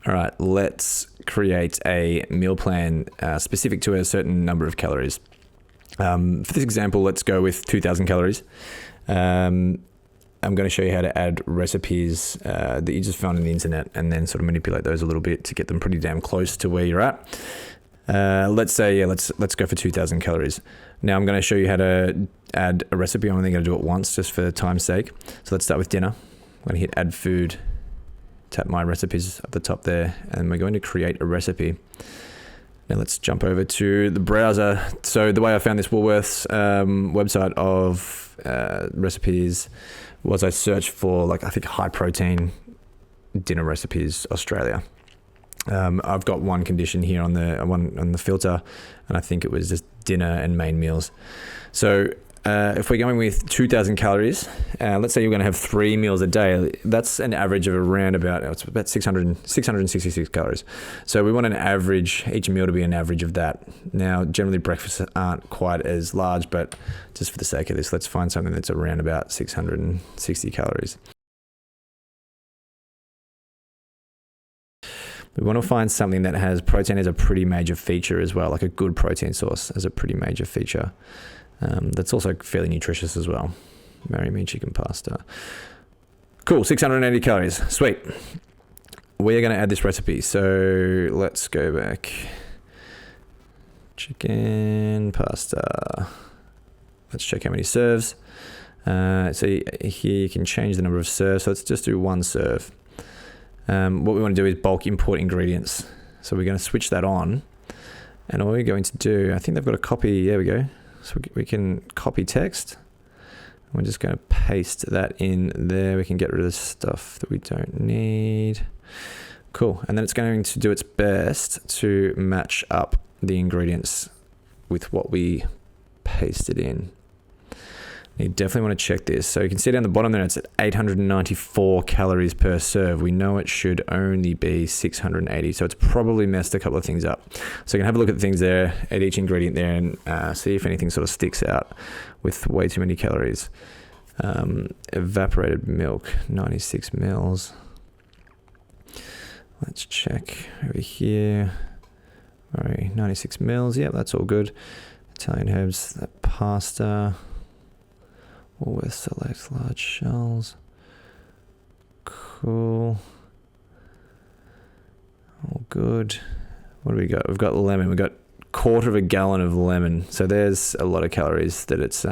All right, let's create a meal plan specific to a certain number of calories. For this example, let's go with 2,000 calories. I'm going to show you how to add recipes that you just found on the internet and then sort of manipulate those a little bit to get them pretty damn close to where you're at. Let's say, let's go for 2,000 calories. Now I'm going to show you how to add a recipe. I'm only going to do it once just for time's sake. So let's start with dinner. I'm going to hit add food, tap my recipes at the top there, and we're going to create a recipe. Now let's jump over to the browser. So the way I found this Woolworths website of recipes was I searched for I think high protein dinner recipes Australia. I've got one condition here on the filter, and I think it was just dinner and main meals. So if we're going with 2,000 calories, let's say you're going to have 3 meals a day. That's an average of around about 666 calories. So we want an average, each meal to be an average of that. Now, generally breakfasts aren't quite as large, but just for the sake of this, let's find something that's around about 660 calories. We want to find something that has protein as a pretty major feature as well, like a good protein source as a pretty major feature. That's also fairly nutritious as well. Marry me chicken pasta. Cool, 680 calories. Sweet. We're going to add this recipe. So let's go back. Chicken pasta. Let's check how many serves. So here you can change the number of serves. So let's just do 1 serve. What we want to do is bulk import ingredients. So we're going to switch that on. And all we're going to do, I think they've got a copy. There we go. So we can copy text. We're just going to paste that in there. We can get rid of the stuff that we don't need. Cool. And then it's going to do its best to match up the ingredients with what we pasted in. You definitely want to check this. So you can see down the bottom there, it's at 894 calories per serve. We know it should only be 680. So it's probably messed a couple of things up. So you can have a look at the things there, at each ingredient there, and see if anything sort of sticks out with way too many calories. Evaporated milk, 96 mils. Let's check over here. All right, 96 mils. Yep, that's all good. Italian herbs, that pasta. Always select large shells. Cool. All good. What do we got? We've got lemon. We've got 1/4 gallon of lemon. So there's a lot of calories that it's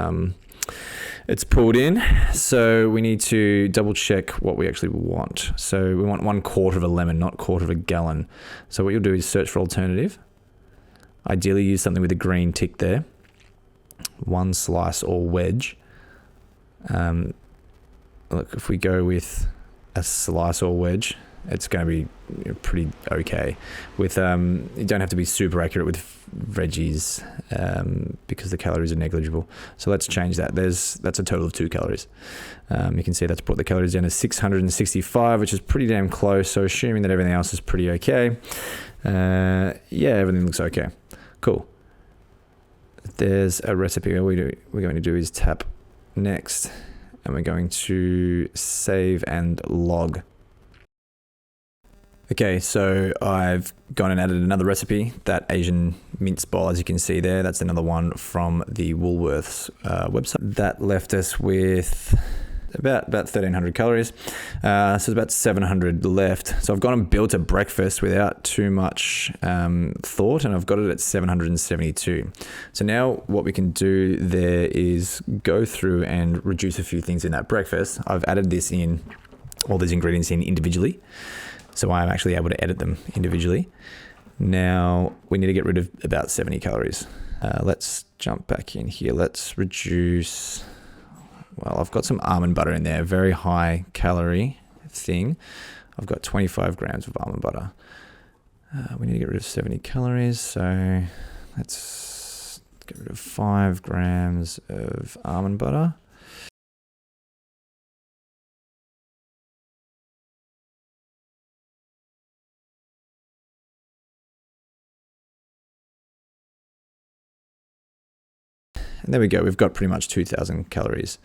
pulled in. So we need to double check what we actually want. So we want 1/4 of a lemon, not 1/4 gallon. So what you'll do is search for alternative. Ideally use something with a green tick there. 1 slice or wedge. Look, if we go with a slice or wedge, it's going to be pretty okay. With you don't have to be super accurate with veggies because the calories are negligible. So let's change that. That's a total of 2 calories. You can see that's brought the calories down to 665, which is pretty damn close. So assuming that everything else is pretty okay, yeah, everything looks okay. Cool. There's a recipe. What we're going to do is tap next, and we're going to save and log. Okay, so I've gone and added another recipe, that Asian mince ball, as you can see there. That's another one from the Woolworths website. That left us with about 1,300 calories. So it's about 700 left. So I've gone and built a breakfast without too much thought, and I've got it at 772. So now what we can do there is go through and reduce a few things in that breakfast. I've added all these ingredients in individually. So I'm actually able to edit them individually. Now we need to get rid of about 70 calories. Let's jump back in here. Let's reduce. Well, I've got some almond butter in there, very high calorie thing. I've got 25 grams of almond butter. We need to get rid of 70 calories. So let's get rid of 5 grams of almond butter. And there we go. We've got pretty much 2,000 calories.